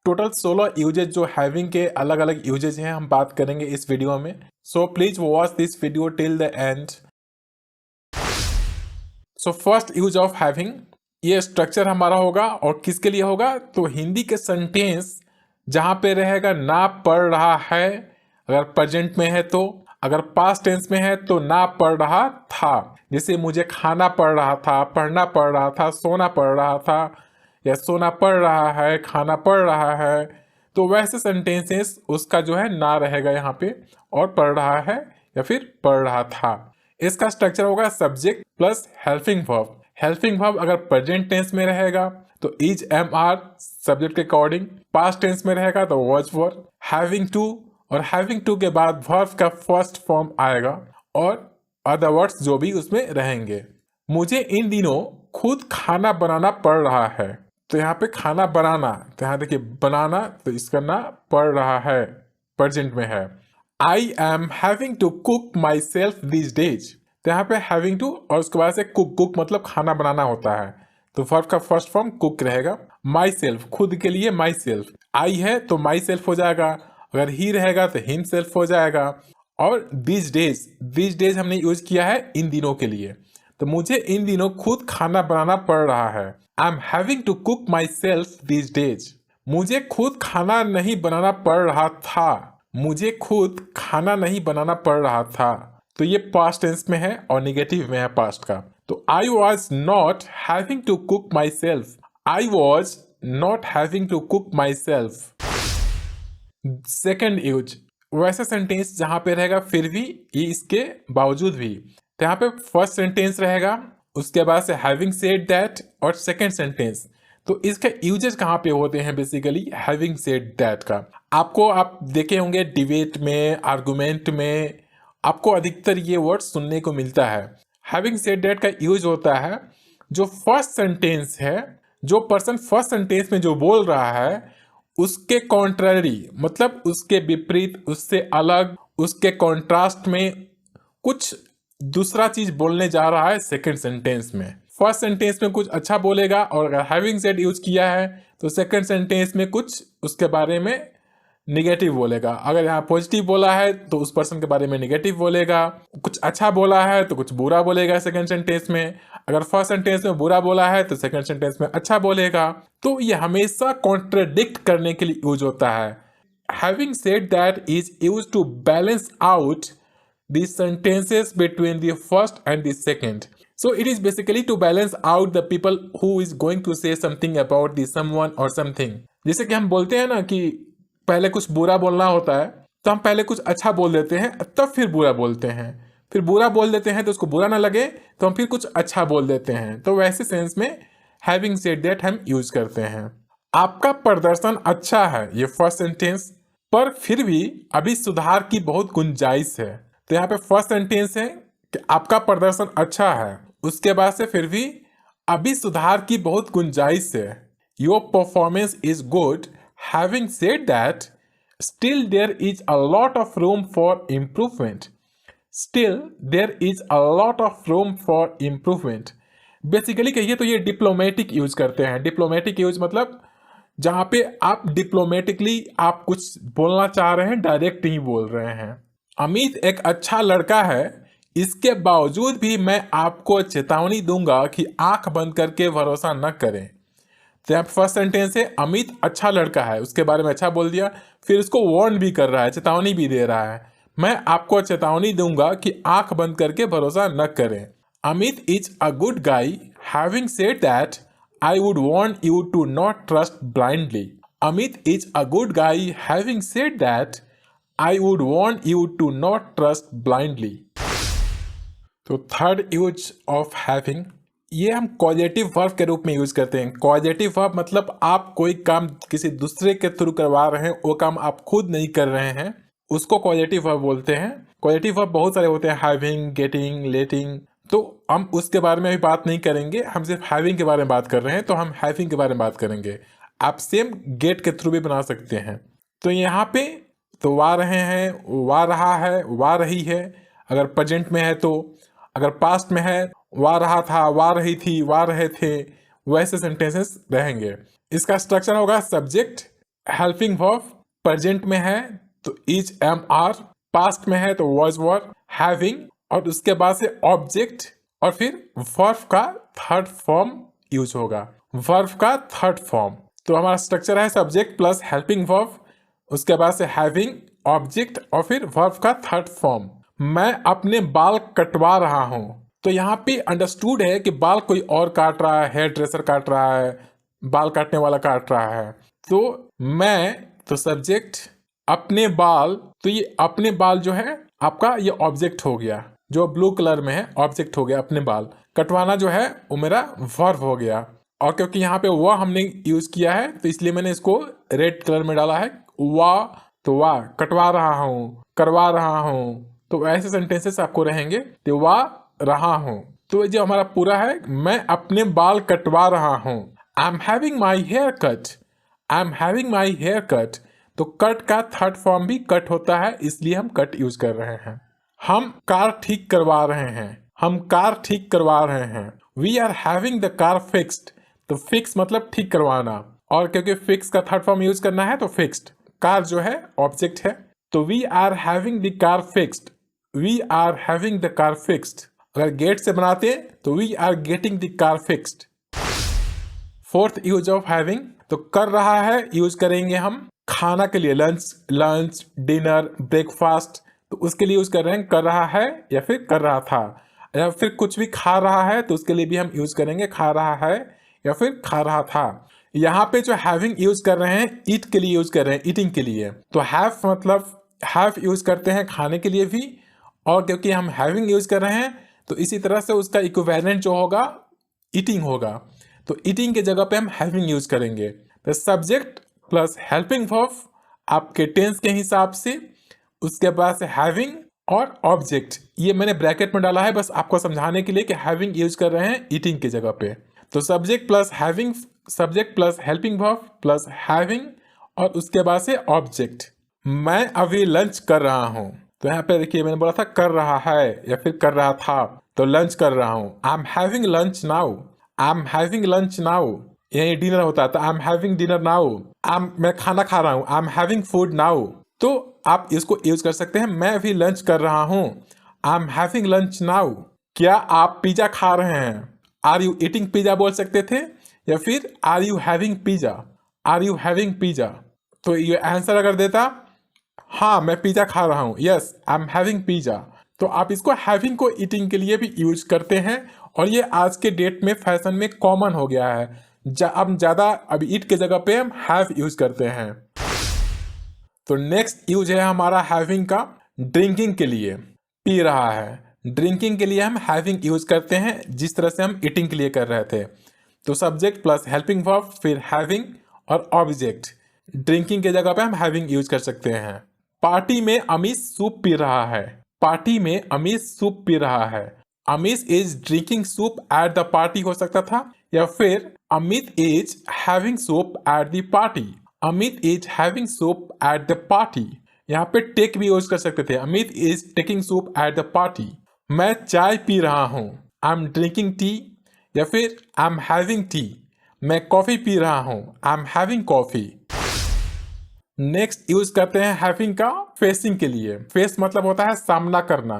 Total 16 usage जो having के अलग अलग यूजेज हैं हम बात करेंगे इस वीडियो में। So please watch this video till the end. So first use of having, ये स्ट्रक्चर हमारा होगा और किसके लिए होगा, तो हिंदी के सेंटेंस जहां पे रहेगा ना पढ़ रहा है अगर प्रेजेंट में है, तो अगर पास्ट टेंस में है तो ना पढ़ रहा था। जैसे मुझे खाना पड़ रहा था, पढ़ना पड़ रहा था, सोना पड़ रहा था, या सोना पड़ रहा है, खाना पड़ रहा है। तो वैसे सेंटेंसेस उसका जो है ना रहेगा यहाँ पे और पढ़ रहा है या फिर पढ़ रहा था। इसका स्ट्रक्चर होगा subject plus helping verb. Helping verb अगर प्रेजेंट टेंस में रहेगा तो इज एम आर सब्जेक्ट के अकॉर्डिंग, पास्ट टेंस में रहेगा तो वॉज वर्ब, हैविंग टू, और हैविंग टू के बाद वर्ब का फर्स्ट फॉर्म आएगा और अदर वर्ड्स जो भी उसमें रहेंगे। मुझे इन दिनों खुद खाना बनाना पड़ रहा है, तो यहाँ पे खाना बनाना, तो यहाँ देखिए बनाना, तो इसका ना पड़ रहा है प्रेजेंट में है। I am having to cook myself this days, तो यहाँ पे हैविंग टू और उसके बाद से कुक, कुक मतलब खाना बनाना होता है, तो वर्ब का फर्स्ट फॉर्म कुक रहेगा। माई सेल्फ खुद के लिए माई सेल्फ, आई है तो माई सेल्फ हो जाएगा, अगर ही रहेगा तो हिम सेल्फ हो जाएगा। और दिस डेज हमने यूज किया है इन दिनों के लिए, तो मुझे इन दिनों खुद खाना बनाना पड़ रहा है। I am having to cook myself this days, मुझे खुद खाना नहीं बनाना पड़ रहा था, मुझे खुद खाना नहीं बनाना पड़ रहा था, तो ये पास्ट टेंस में है और निगेटिव में है पास्ट का। तो I was not having to cook myself, I was not having to cook myself. Second use, वैसा सेंटेंस जहां पे रहेगा फिर भी, ये इसके बावजूद भी, तो यहाँ पे फर्स्ट सेंटेंस रहेगा, उसके बाद से हैविंग सेड दैट और सेकेंड सेंटेंस। तो इसका यूजेस कहाँ पे होते हैं बेसिकली हैविंग सेड दैट का, आपको आप देखे होंगे डिबेट में, आर्गुमेंट में आपको अधिकतर ये वर्ड सुनने को मिलता है। हैविंग सेड दैट का यूज होता है जो फर्स्ट सेंटेंस है, जो पर्सन फर्स्ट सेंटेंस में जो बोल रहा है उसके कॉन्ट्ररी, मतलब उसके विपरीत, उससे अलग, उसके कॉन्ट्रास्ट में कुछ दूसरा चीज बोलने जा रहा है सेकंड सेंटेंस में। फर्स्ट सेंटेंस में कुछ अच्छा बोलेगा और अगर हैविंग सेड यूज किया है तो सेकंड सेंटेंस में कुछ उसके बारे में निगेटिव बोलेगा। अगर यहाँ पॉजिटिव बोला है तो उस पर्सन के बारे में निगेटिव बोलेगा, कुछ अच्छा बोला है तो कुछ बुरा बोलेगा सेकंड सेंटेंस में, अगर फर्स्ट सेंटेंस में बुरा बोला है तो सेकंड सेंटेंस में अच्छा बोलेगा। तो ये हमेशा कॉन्ट्रडिक्ट करने के लिए यूज होता है। Having said that is use to balance out the sentences between the first and the second. So it is basically to balance out the people who is going to say something about the someone or something. जैसे कि हम बोलते हैं ना कि पहले कुछ बुरा बोलना होता है तो हम पहले कुछ अच्छा बोल देते हैं तब फिर बुरा बोलते हैं, फिर बुरा बोल देते हैं तो उसको बुरा ना लगे तो हम फिर कुछ अच्छा बोल देते हैं। तो वैसे सेंस में हैविंग सेड दैट हम यूज करते हैं। आपका प्रदर्शन अच्छा है, ये फर्स्ट सेंटेंस, पर फिर भी अभी सुधार की बहुत गुंजाइश है। तो यहाँ पे फर्स्ट सेंटेंस है कि आपका प्रदर्शन अच्छा है, उसके बाद से फिर भी अभी सुधार की बहुत गुंजाइश है। Your performance is good, having said that still there is a lot of room for improvement, still there is a lot of room for improvement. Basically कहिए तो ये डिप्लोमेटिक यूज करते हैं। डिप्लोमेटिक यूज मतलब जहाँ पे आप डिप्लोमेटिकली आप कुछ बोलना चाह रहे हैं, डायरेक्ट नहीं बोल रहे हैं। अमित एक अच्छा लड़का है, इसके बावजूद भी मैं आपको चेतावनी दूंगा कि आंख बंद करके भरोसा न करें। तो यहाँ फर्स्ट सेंटेंस है अमित अच्छा लड़का है, उसके बारे में अच्छा बोल दिया, फिर उसको वार्न भी कर रहा है, चेतावनी भी दे रहा है, मैं आपको चेतावनी दूंगा कि आंख बंद करके भरोसा न करें। Amit is a good guy, having said that I would warn you to not trust blindly. Amit is a good guy, having said that I would warn you to not trust blindly. तो थर्ड यूज ऑफ हैविंग, ये हम causative verb के रूप में use करते हैं। Causative verb मतलब आप कोई काम किसी दूसरे के थ्रू करवा रहे हैं, वो काम आप खुद नहीं कर रहे हैं, उसको कॉजेटिव वर्ब बोलते हैं। कॉजेटिव वर्ब बहुत सारे होते हैं, हैविंग, गेटिंग, लेटिंग, तो हम उसके बारे में अभी बात नहीं करेंगे, हम सिर्फ हैविंग के बारे में बात कर रहे हैं, तो हम हैविंग के बारे में बात करेंगे। आप सेम गेट के थ्रू भी बना सकते हैं। तो यहाँ पे तो वा रहे हैं, वा रहा है, वा रही है, अगर प्रेजेंट में है, तो अगर पास्ट में है वा रहा था, वा रही थी, वा रहे थे, वैसे सेंटेंसेस रहेंगे। इसका स्ट्रक्चर होगा सब्जेक्ट हेल्पिंग वर्ब प्रेजेंट में है तो इज एम आर, पास्ट में है तो वाज वर, हैविंग और उसके बाद से ऑब्जेक्ट और फिर वर्ब का थर्ड फॉर्म यूज होगा, वर्ब का थर्ड फॉर्म। तो हमारा स्ट्रक्चर है सब्जेक्ट प्लस हेल्पिंग वर्ब, उसके बाद से हैविंग, ऑब्जेक्ट और फिर वर्ब का थर्ड फॉर्म। मैं अपने बाल कटवा रहा हूं, तो यहाँ पे अंडरस्टूड है कि बाल कोई और काट रहा है, हेयर ड्रेसर काट रहा है, बाल काटने वाला काट रहा है। तो मैं तो सब्जेक्ट, अपने बाल, तो ये अपने बाल जो है आपका ये ऑब्जेक्ट हो गया, जो ब्लू कलर में है ऑब्जेक्ट हो गया अपने बाल। कटवाना जो है वो मेरा वर्ब हो गया, और क्योंकि यहाँ पे वह हमने यूज किया है तो इसलिए मैंने इसको रेड कलर में डाला है, वाह, तो वाह कटवा रहा हूँ, करवा रहा हूँ। तो ऐसे सेंटेंसेस आपको रहेंगे, तो वाह रहा हूँ। तो जो हमारा पूरा है, मैं अपने बाल कटवा रहा हूँ, I am having my hair cut, I am having my hair cut. तो कट का थर्ड फॉर्म भी कट होता है, इसलिए हम कट यूज कर रहे हैं। हम कार ठीक करवा रहे हैं, हम कार ठीक करवा रहे हैं, we are having the car fixed. तो फिक्स मतलब ठीक करवाना, और क्योंकि फिक्स का थर्ड फॉर्म यूज करना है तो फिक्स्ड, कार जो है ऑब्जेक्ट है, तो we are having the car fixed, we are having the car fixed. अगर गेट से बनाते हैं तो we are getting the car fixed. Fourth use of having, तो कर रहा है यूज करेंगे हम खाना के लिए, लंच, लंच, डिनर, ब्रेकफास्ट, तो उसके लिए यूज कर रहे हैं कर रहा है या फिर कर रहा था। या फिर कुछ भी खा रहा है तो उसके लिए भी हम यूज करेंगे खा रहा है या फिर खा रहा था। यहाँ पे जो हैविंग यूज कर रहे हैं ईट के लिए यूज कर रहे हैं, ईटिंग के लिए। तो हैव मतलब हैव यूज करते हैं खाने के लिए भी, और क्योंकि हम हैविंग यूज कर रहे हैं तो इसी तरह से उसका इक्विवेलेंट जो होगा ईटिंग होगा, तो ईटिंग के जगह पे हम हैविंग यूज करेंगे। तो सब्जेक्ट प्लस हेल्पिंग वर्ब आपके टेंस के हिसाब से, उसके बाद से हैविंग और ऑब्जेक्ट, ये मैंने ब्रैकेट में डाला है बस आपको समझाने के लिए कि हैविंग यूज कर रहे हैं ईटिंग की जगह पे। तो subject plus having, subject plus helping verb plus having और उसके बाद से ऑब्जेक्ट। मैं अभी लंच कर रहा हूँ, तो यहाँ पे देखिए मैंने बोला था कर रहा है या फिर कर रहा था, तो लंच कर रहा हूँ, I am having lunch now, I am having lunch now. यही डिनर होता है तो आई एम हैविंग डिनर नाउ, मैं खाना खा रहा हूँ, I am having food now. तो आप इसको यूज कर सकते हैं, मैं अभी लंच कर रहा हूँ, I am having lunch now. क्या आप पिज्जा खा रहे हैं, आर यू ईटिंग पिज्जा बोल सकते थे, या फिर are you having pizza, are you having pizza. तो ये आंसर अगर देता हाँ मैं पिज्जा खा रहा हूँ, yes I am having pizza, तो आप इसको हैविंग को ईटिंग के लिए भी यूज करते हैं, और ये आज के डेट में फैशन में कॉमन हो गया है। अब ज्यादा अब ईट के जगह पे हम हैव यूज करते हैं। तो नेक्स्ट यूज है हमारा हैविंग का ड्रिंकिंग के लिए, पी रहा है, ड्रिंकिंग के लिए हम हैविंग यूज करते हैं जिस तरह से हम ईटिंग के लिए कर रहे थे। तो सब्जेक्ट प्लस हेल्पिंग वर्ब फिर हैविंग और ऑब्जेक्ट, ड्रिंकिंग के जगह पे हम हैविंग यूज कर सकते हैं। पार्टी में अमीश सूप पी रहा है, पार्टी में अमीश सूप पी रहा है, Amish is drinking soup at the party हो सकता था, या फिर Amit is having soup at the party, Amit is having soup at the party. यहाँ पे टेक भी यूज कर सकते थे, Amit is taking soup at the party. मैं चाय पी रहा हूँ, आई एम ड्रिंकिंग टी, या फिर आई एम हैविंग टी। मैं कॉफी पी रहा हूँ, I am having coffee. Next use करते हैं हैविंग का फेसिंग के लिए। फेस मतलब होता है सामना करना,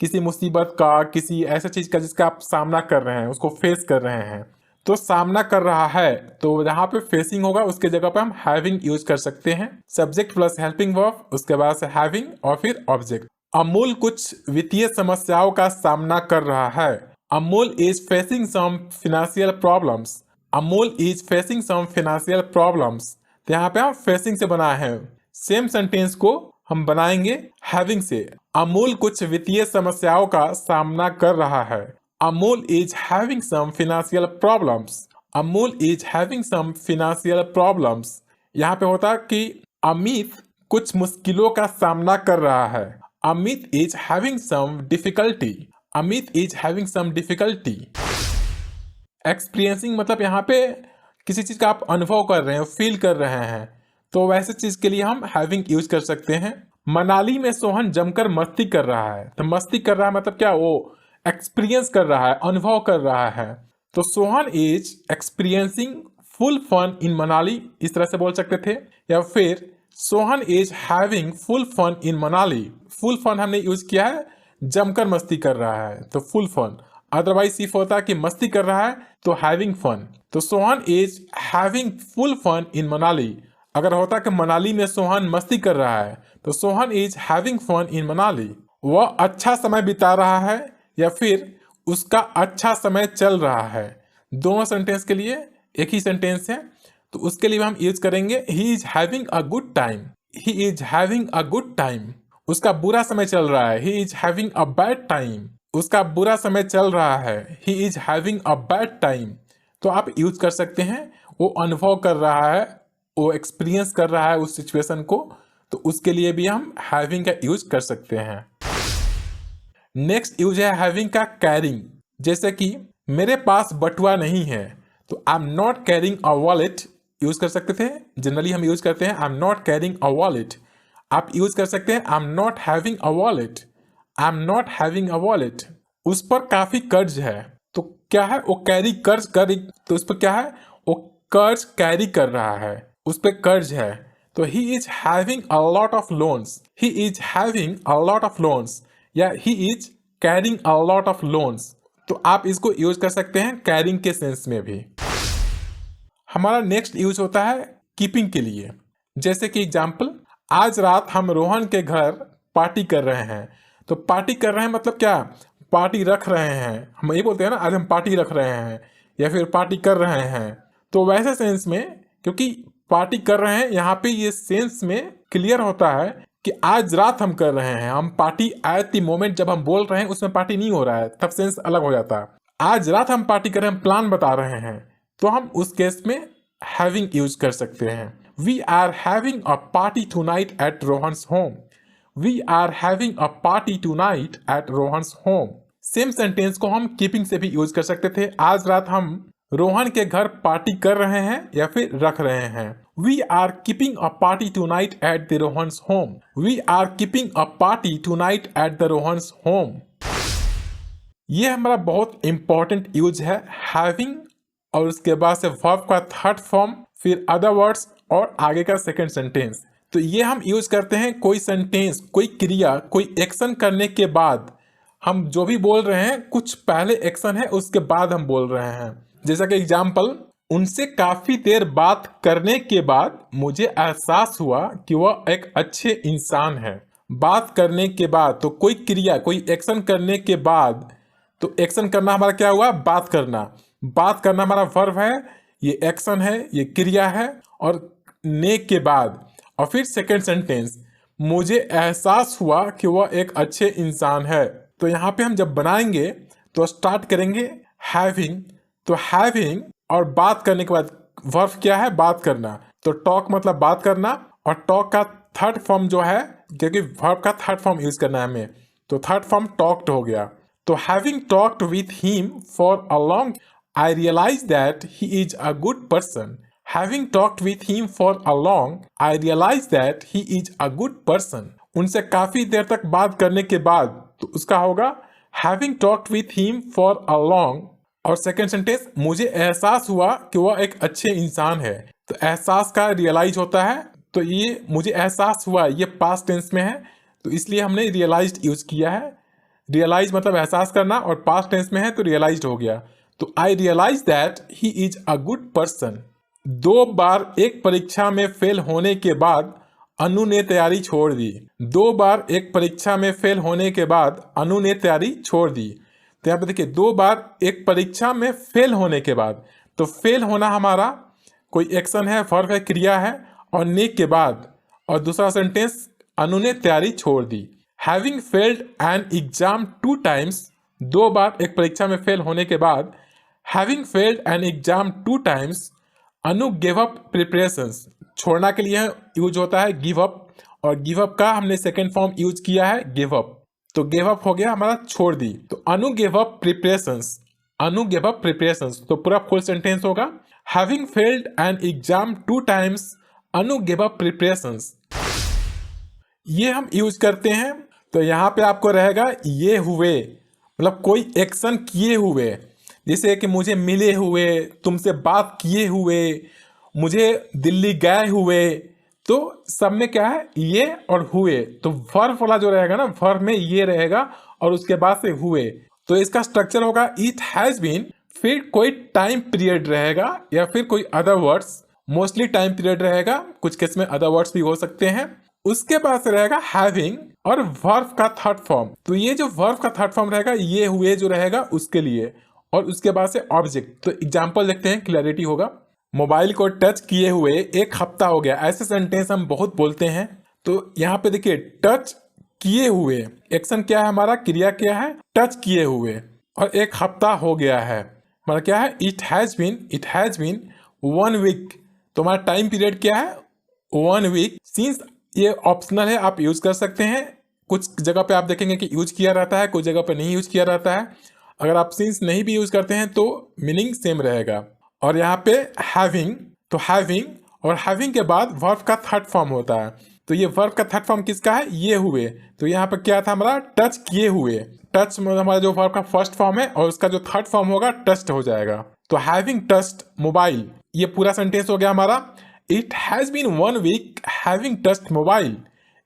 किसी मुसीबत का, किसी ऐसा चीज का जिसका आप सामना कर रहे हैं उसको फेस कर रहे हैं। तो सामना कर रहा है तो जहाँ पे फेसिंग होगा उसके जगह पे हम हैविंग यूज कर सकते हैं। सब्जेक्ट प्लस हेल्पिंग वर्ब, उसके बाद से हैविंग और फिर ऑब्जेक्ट। अमूल कुछ वित्तीय समस्याओं का सामना कर रहा है, Amul is facing some financial problems, Amul is facing some financial problems. तो यहाँ पे हम फेसिंग से बनाए हैं, सेम सेंटेंस को हम बनाएंगे हैविंग से। अमूल कुछ वित्तीय समस्याओं का सामना कर रहा है, Amul is having some financial problems, Amul is having some financial problems. यहाँ पे होता कि अमित कुछ मुश्किलों का सामना कर रहा है, Amit is having some difficulty, Amit is having some difficulty. Experiencing मतलब यहाँ पे किसी चीज का आप अनुभव कर रहे हैं, फील कर रहे हैं, तो वैसे चीज के लिए हम हैविंग यूज कर सकते हैं। मनाली में सोहन जमकर मस्ती कर रहा है, तो मस्ती कर रहा है मतलब क्या, वो एक्सपीरियंस कर रहा है, अनुभव कर रहा है। तो Sohan is experiencing full fun in Manali, इस तरह से बोल सकते थे। या फिर Sohan is having full fun in Manali. Full fun हमने यूज किया है, जमकर मस्ती कर रहा है तो फुल फन। अदरवाइज सिर्फ होता कि मस्ती कर रहा है तो हैविंग फन। तो Sohan is having full fun in Manali. अगर होता कि मनाली में सोहन मस्ती कर रहा है तो Sohan is having fun in Manali. वह अच्छा समय बिता रहा है या फिर उसका अच्छा समय चल रहा है। दोनों सेंटेंस के लिए एक ही सेंटेंस है, तो उसके लिए हम यूज करेंगे ही is having a good time. He is having a good time. उसका बुरा समय चल रहा है, ही is having a bad time. उसका बुरा समय चल रहा है, ही is having a bad time. तो आप यूज कर सकते हैं, वो अनुभव कर रहा है, वो एक्सपीरियंस कर रहा है उस सिचुएशन को, तो उसके लिए भी हम हैविंग का यूज कर सकते हैं। नेक्स्ट यूज है हैविंग का कैरिंग। जैसे कि मेरे पास बटुआ नहीं है तो I am not carrying a wallet use कर सकते थे। जनरली हम यूज करते हैं I am not carrying a wallet. आप यूज कर सकते हैं I am not having a wallet. I am not having a wallet. उस पर काफी कर्ज है तो क्या है, वो कैरी कर्ज कर, तो उस पर क्या है, वो कर्ज कैरी कर रहा है, उस पर कर्ज है। तो he is having a lot of loans. He is having a lot of loans या he is carrying a lot of loans. तो आप इसको यूज कर सकते हैं कैरिंग के सेंस में भी। हमारा नेक्स्ट यूज होता है कीपिंग के लिए। जैसे कि एग्जाम्पल, आज रात हम रोहन के घर पार्टी कर रहे हैं। तो पार्टी कर रहे हैं मतलब क्या, पार्टी रख रहे हैं। हम ये बोलते हैं ना आज हम पार्टी रख रहे हैं या फिर पार्टी कर रहे हैं। तो वैसे सेंस में, क्योंकि पार्टी कर रहे हैं यहाँ पे ये सेंस में क्लियर होता है कि आज रात हम कर रहे हैं। हम पार्टी एट द मोमेंट जब हम बोल रहे हैं उसमें पार्टी नहीं हो रहा है, तब सेंस अलग हो जाता है। आज रात हम पार्टी कर रहे हैं, प्लान बता रहे हैं, तो हम उस केस में हैविंग यूज कर सकते हैं। We are having a party tonight at Rohan's home. We are having a party tonight at Rohan's home. Same sentence को हम कीपिंग से भी यूज कर सकते थे। आज रात हम रोहन के घर पार्टी कर रहे हैं या फिर रख रहे हैं। We are keeping a party tonight at the Rohan's home. We are keeping a party tonight at the Rohan's home. ये हमारा बहुत इंपॉर्टेंट यूज है हैविंग, और उसके बाद से वर्ब का थर्ड फॉर्म, फिर अदर वर्ड्स और आगे का सेकंड सेंटेंस। तो ये हम यूज करते हैं कोई सेंटेंस, कोई क्रिया, कोई एक्शन करने के बाद हम जो भी बोल रहे हैं कुछ पहले एक्शन है उसके बाद हम बोल रहे हैं। जैसा कि एग्जाम्पल, उनसे काफी देर बात करने के बाद मुझे एहसास हुआ कि वह एक अच्छे इंसान है। बात करने के बाद, तो कोई क्रिया, कोई एक्शन करने के बाद, तो एक्शन करना हमारा क्या हुआ, बात करना। बात करना हमारा वर्ब है, ये एक्शन है, ये क्रिया है, और ने के बाद और फिर सेकंड सेंटेंस, मुझे एहसास हुआ कि वह एक अच्छे इंसान है। तो यहाँ पे हम जब बनाएंगे तो स्टार्ट करेंगे हैविंग। तो हैविंग और बात करने के बाद वर्ब क्या है, बात करना। तो टॉक मतलब बात करना, और टॉक का थर्ड फॉर्म जो है, क्योंकि वर्ब का थर्ड फॉर्म यूज करना है हमें, तो थर्ड फॉर्म टॉक्ड हो गया। तो having talked with him for a long I realise that he is a good person. Having talked with him for a long, I realized that he is a good person. उनसे काफी देर तक बात करने के बाद, तो उसका होगा Having talked with him for a long, और सेकंड सेंटेंस, मुझे एहसास हुआ कि वह एक अच्छे इंसान है। तो एहसास का रियलाइज होता है, तो ये मुझे एहसास हुआ, ये पास्ट टेंस में है, तो इसलिए हमने रियलाइज्ड यूज किया है। रियलाइज मतलब एहसास करना, और पास्ट टेंस में है तो रियलाइज्ड हो गया। तो I realise that he is a good person. 2 बार एक परीक्षा में फेल होने के बाद अनु ने तैयारी छोड़ दी। 2 बार एक परीक्षा में फेल होने के बाद अनु ने तैयारी छोड़ दी। तो यहाँ पे देखिए 2 बार एक परीक्षा में फेल होने के बाद, तो फेल होना हमारा कोई एक्शन है, वर्ब है, क्रिया है, और ने के बाद, और दूसरा सेंटेंस अनु ने तैयारी छोड़ दी। Having failed an exam 2 times, 2 बार एक परीक्षा में फेल होने के बाद, having failed an exam 2 times, Anu give up preparations. छोड़ना के लिए यूज होता है गिव अप, और गिव अप का हमने सेकेंड फॉर्म यूज किया है गिव अप। तो गिव अप हो गया हमारा छोड़ दी। तो Anu give up preparations, Anu give up preparations, तो पूरा फुल सेंटेंस होगा having failed an exam 2 times, Anu give up preparations. ये हम यूज करते हैं। तो यहाँ पे आपको रहेगा ये हुए, मतलब कोई एक्शन किए हुए, जैसे कि मुझे मिले हुए, तुमसे बात किए हुए, मुझे दिल्ली गए हुए, तो सब में क्या है, ये और हुए, तो वर्ब वाला जो रहेगा ना, वर्ब में ये रहेगा और उसके बाद से हुए, तो इसका स्ट्रक्चर होगा इट हैज बीन, फिर कोई टाइम पीरियड रहेगा या फिर कोई other words, mostly time period रहेगा, कुछ केस में अदर वर्ड्स भी हो सकते हैं। उसके बाद से रहेगा हैविंग और वर्ब का थर्ड फॉर्म, तो ये जो वर्ब का थर्ड फॉर्म रहेगा ये हुए जो रहेगा उसके लिए, और उसके बाद से ऑब्जेक्ट। तो एग्जांपल देखते हैं, क्लैरिटी होगा। मोबाइल को टच किए हुए 1 हफ्ता हो गया, ऐसे सेंटेंस हम बहुत बोलते हैं। तो यहाँ पे देखिए टच किए हुए, एक्शन क्या है हमारा, क्रिया क्या है, टच किए हुए, और 1 हफ्ता हो गया है, मतलब क्या है, इट हैज बीन 1 वीक, तो हमारा टाइम पीरियड क्या है 1 वीक। सिंस ये ऑप्शनल है, आप यूज कर सकते हैं, कुछ जगह पे आप देखेंगे कि यूज किया रहता है, कुछ जगह पे नहीं यूज किया रहता है। अगर आप सिंस नहीं भी यूज करते हैं तो मीनिंग सेम रहेगा। और यहाँ पे हैविंग, तो हैविंग और हैविंग के बाद वर्ब का थर्ड फॉर्म होता है, तो ये वर्ब का थर्ड फॉर्म किसका है, ये हुए, तो यहाँ पे क्या था हमारा, टच किए हुए, टच हमारा जो वर्ब का फर्स्ट फॉर्म है और उसका जो थर्ड फॉर्म होगा टच्ड हो जाएगा। तो हैविंग टच्ड मोबाइल, ये पूरा सेंटेंस हो गया हमारा। It has been 1 week having touched mobile,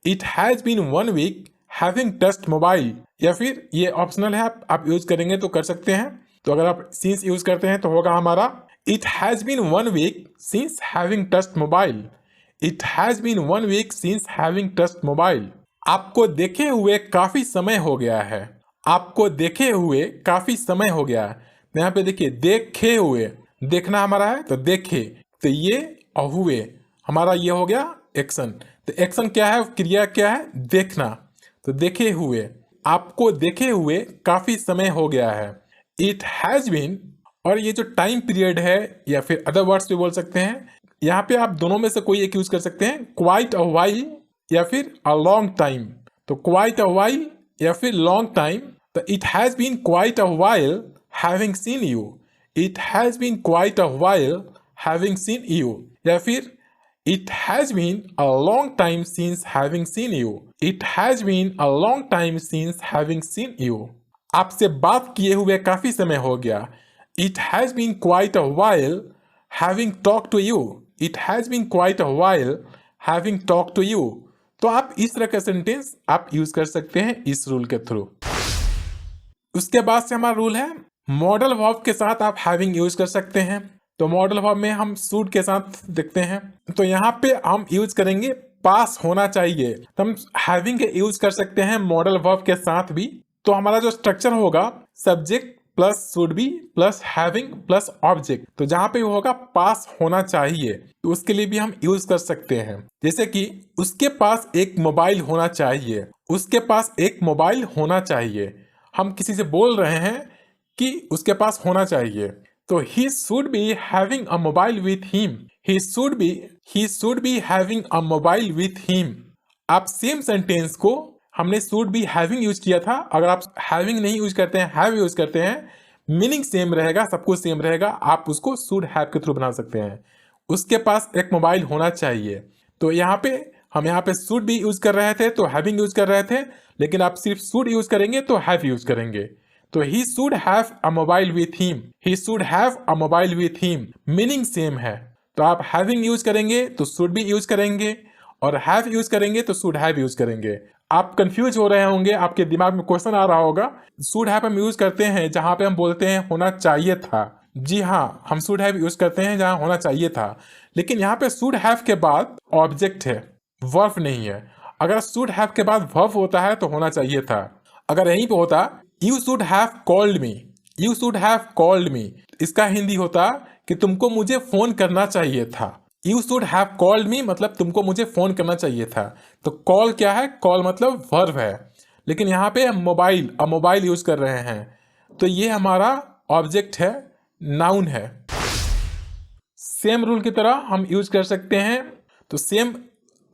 it has been 1 week having touched mobile, या फिर ये ऑप्शनल है, आप यूज करेंगे तो कर सकते हैं। तो अगर आप सिंस यूज करते हैं तो होगा हमारा it has been 1 week since having touched mobile, it has been 1 week since having touched mobile. आपको देखे हुए काफी समय हो गया है, आपको देखे हुए काफी समय हो गया है। तो यहाँ पे देखिए देखे हुए, देखना हमारा है तो देखे, तो ये और हुए हमारा ये हो गया एक्शन। तो एक्शन क्या है, क्रिया क्या है, देखना, तो देखे हुए, आपको देखे हुए काफी समय हो गया है। इट हैज बीन, और ये जो टाइम पीरियड है या फिर अदर वर्ड्स भी बोल सकते हैं, यहाँ पे आप दोनों में से कोई एक यूज कर सकते हैं, क्वाइट अ वाइल या फिर अ लॉन्ग टाइम। तो क्वाइट अ वाइल या फिर लॉन्ग टाइम, तो it has been quite a while having seen you, it has been quite a while having seen you, या फिर it has been a long time since having seen you, it has been a long time since having seen you. आपसे बात किए हुए काफी समय हो गया, it has been quite a while having talk to you, it has been quite a while having talk to you. तो आप इस तरह का सेंटेंस आप यूज कर सकते हैं इस रूल के थ्रू। उसके बाद से हमारा रूल है मॉडल वर्ब के साथ आप हैविंग यूज कर सकते हैं। तो मॉडल वर्ब में हम शुड के साथ देखते हैं, तो यहाँ पे हम यूज करेंगे पास होना चाहिए, तो हम हैविंग के यूज कर सकते हैं मॉडल वर्ब के साथ भी। तो हमारा जो स्ट्रक्चर होगा subject plus should be plus having plus object, तो जहाँ पे होगा पास होना चाहिए, तो उसके लिए भी हम यूज कर सकते हैं। जैसे कि उसके पास एक मोबाइल होना चाहिए, उसके पास एक मोबाइल होना चाहिए, हम किसी से बोल रहे हैं कि उसके पास होना चाहिए, तो he should be having a mobile with him, he should be having a mobile with him। आप सेम सेंटेंस को हमने should be having यूज किया था, अगर आप having नहीं यूज करते हैं have यूज करते हैं, मीनिंग सेम रहेगा, सब कुछ सेम रहेगा, आप उसको should have के थ्रू बना सकते हैं। उसके पास एक मोबाइल होना चाहिए, तो यहाँ पे हम यहाँ पे should be यूज कर रहे थे तो having यूज कर रहे थे, लेकिन आप सिर्फ should यूज करेंगे तो have यूज करेंगे। तो he should have a mobile with him, he should have a mobile with him, meaning same है। तो आप having यूज करेंगे तो should be यूज करेंगे, और have यूज करेंगे तो should have यूज करेंगे। आप कंफ्यूज हो रहे होंगे, आपके दिमाग में क्वेश्चन आ रहा होगा, should have हम यूज करते हैं जहां पे हम बोलते हैं होना चाहिए था। जी हाँ, हम should have यूज करते हैं जहां होना चाहिए था, लेकिन यहाँ पे should have के बाद ऑब्जेक्ट है, वर्ब नहीं है। अगर should have के बाद वर्ब होता है तो होना चाहिए था। अगर यहीं पे होता You should have called me, you should have called me, इसका हिंदी होता कि तुमको मुझे फोन करना चाहिए था। You should have called me मतलब तुमको मुझे फोन करना चाहिए था। तो कॉल क्या है, कॉल मतलब वर्ब है, लेकिन यहाँ पे मोबाइल, अब मोबाइल यूज कर रहे हैं, तो ये हमारा ऑब्जेक्ट है, नाउन है। सेम रूल की तरह हम यूज कर सकते हैं, तो सेम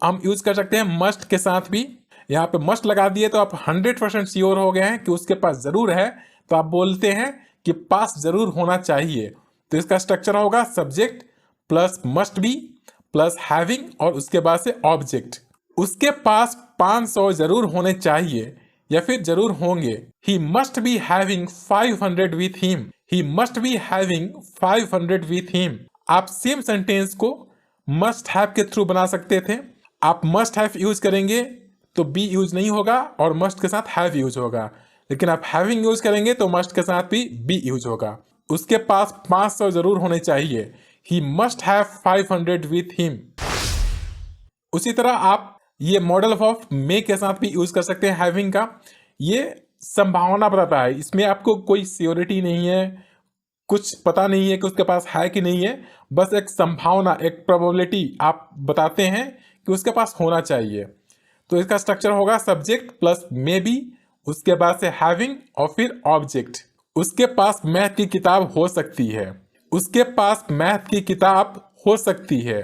हम यूज कर सकते हैं मस्ट के साथ भी। यहाँ पे मस्ट लगा दिए तो आप 100% श्योर हो गए हैं कि उसके पास जरूर है, तो आप बोलते हैं कि पास जरूर होना चाहिए। तो इसका स्ट्रक्चर होगा subject plus must be plus having और उसके बाद से ऑब्जेक्ट। उसके पास 500 जरूर होने चाहिए या फिर जरूर होंगे। He must be having 500 with him, he must be having 500 with him. आप सेम सेंटेंस को मस्ट हैव के थ्रू बना सकते थे। आप मस्ट हैव यूज करेंगे तो बी यूज नहीं होगा और मस्ट के साथ हैव यूज होगा, लेकिन आप हैविंग यूज करेंगे तो मस्ट के साथ भी बी यूज होगा। उसके पास 500 जरूर होने चाहिए। He must have 500 with him. उसी तरह आप ये मॉडल ऑफ मे के साथ भी यूज कर सकते हैं हैविंग का। ये संभावना बताता है, इसमें आपको कोई सियोरिटी नहीं है, कुछ पता नहीं है कि उसके पास है कि नहीं है, बस एक संभावना, एक प्रोबेबिलिटी आप बताते हैं कि उसके पास होना चाहिए। तो इसका स्ट्रक्चर होगा सब्जेक्ट प्लस मे बी, उसके बाद से हैविंग और फिर ऑब्जेक्ट। उसके पास मैथ की किताब हो सकती है, उसके पास मैथ की किताब हो सकती है।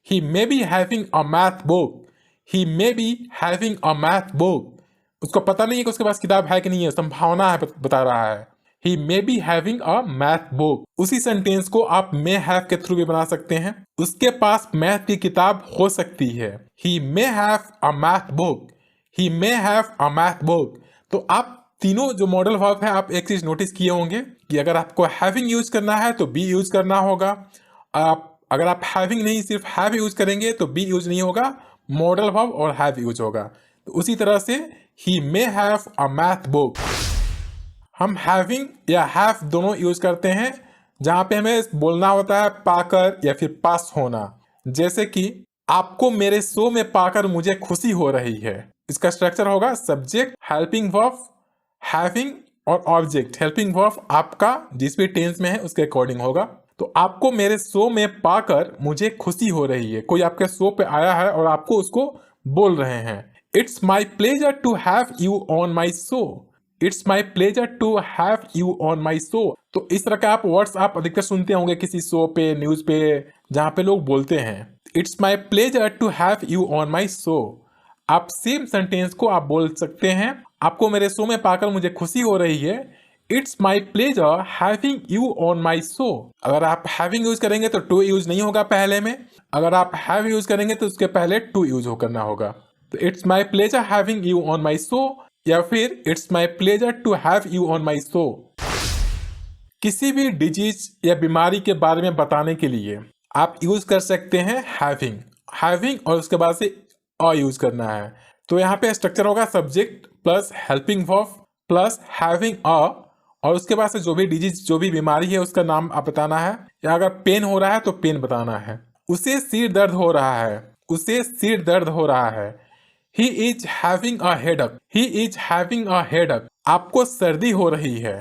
He may be having a math book, he may be having a math book. उसको पता नहीं है कि उसके पास किताब है कि नहीं है, संभावना है, बता रहा है। He may be having a math book. उसी सेंटेंस को आप मे हैव के थ्रू भी बना सकते हैं। उसके पास मैथ की किताब हो सकती है। He may have a math book, he may have a math book. तो आप तीनों जो मॉडल वर्ब है, आप एक चीज नोटिस किए होंगे कि अगर आपको हैविंग यूज करना है तो बी यूज करना होगा। अगर आप हैविंग नहीं सिर्फ हैव यूज करेंगे तो बी यूज नहीं होगा, मॉडल वर्ब और हैव यूज होगा। तो उसी तरह से he may have a math book. हम हैविंग या हैव दोनों यूज करते हैं जहां पे हमें बोलना होता है पाकर या फिर पास होना। जैसे कि आपको मेरे शो में पाकर मुझे खुशी हो रही है। इसका स्ट्रक्चर होगा सब्जेक्ट, हेल्पिंग वर्ब, हैविंग और ऑब्जेक्ट। हेल्पिंग वर्ब आपका जिस भी टेंस में है उसके अकॉर्डिंग होगा। तो आपको मेरे शो में पाकर मुझे खुशी हो रही है। कोई आपके शो पे आया है और आपको उसको बोल रहे हैं, it's my pleasure to have you on my show, it's my pleasure to have you on my show. तो इस तरह का आप वर्ड्स आप अधिकतर सुनते होंगे किसी शो पे, न्यूज पे, जहां पे लोग बोलते हैं it's my pleasure to have you on my show. आप सेम सेंटेंस को आप बोल सकते हैं, आपको मेरे शो में पाकर मुझे खुशी हो रही है, it's my pleasure having you on my show. अगर आप हैविंग यूज करेंगे तो टू यूज नहीं होगा पहले में, अगर आप हैव यूज करेंगे तो उसके पहले टू यूज करना होगा। तो it's my pleasure having you on my show या फिर it's my pleasure to have you on my show. किसी भी डिजीज या बीमारी के बारे में बताने के लिए आप यूज कर सकते हैं हैविंग, हैविंग और उसके बाद से अ यूज करना है। तो यहाँ पे स्ट्रक्चर होगा subject plus helping verb plus having a, और उसके बाद से जो भी डिजीज, जो भी बीमारी है उसका नाम आप बताना है, या अगर पेन हो रहा है तो पेन बताना है। उसे सिर दर्द हो रहा है, उसे सिर दर्द हो रहा है। He is having a headache, he is having a headache। आपको सर्दी हो रही है,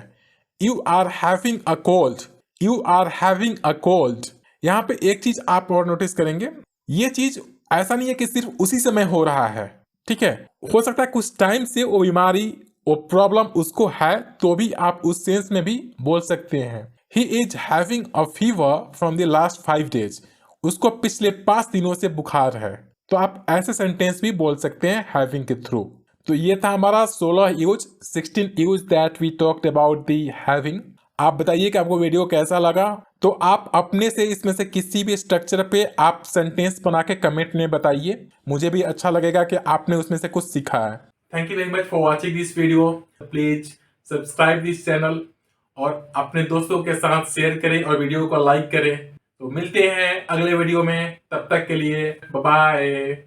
You are having a cold, you are having a cold। यहाँ पे एक चीज आप और नोटिस करेंगे, ये चीज ऐसा नहीं है कि सिर्फ उसी समय हो रहा है, ठीक है। हो सकता है कुछ टाइम से वो बीमारी, वो प्रॉब्लम उसको है, तो भी आप उस सेंस में भी बोल सकते हैं। He is having a fever from the last 5 days। उसको पिछले 5 दिनों से बुखार है। तो आप ऐसे सेंटेंस भी बोल सकते हैं हैविंग के थ्रू। तो ये था हमारा 16 use, 16 use that we talked about the having. आप बताइए कि आपको वीडियो कैसा लगा। तो आप अपने से इसमें से किसी भी स्ट्रक्चर पे आप सेंटेंस बना के कमेंट में बताइए, मुझे भी अच्छा लगेगा कि आपने उसमें से कुछ सीखा है। Thank you very much for watching this video. Please subscribe this channel और अपने दोस्तों के साथ शेयर करें और वीडियो को लाइक करें। तो मिलते हैं अगले वीडियो में, तब तक के लिए बाय बाय।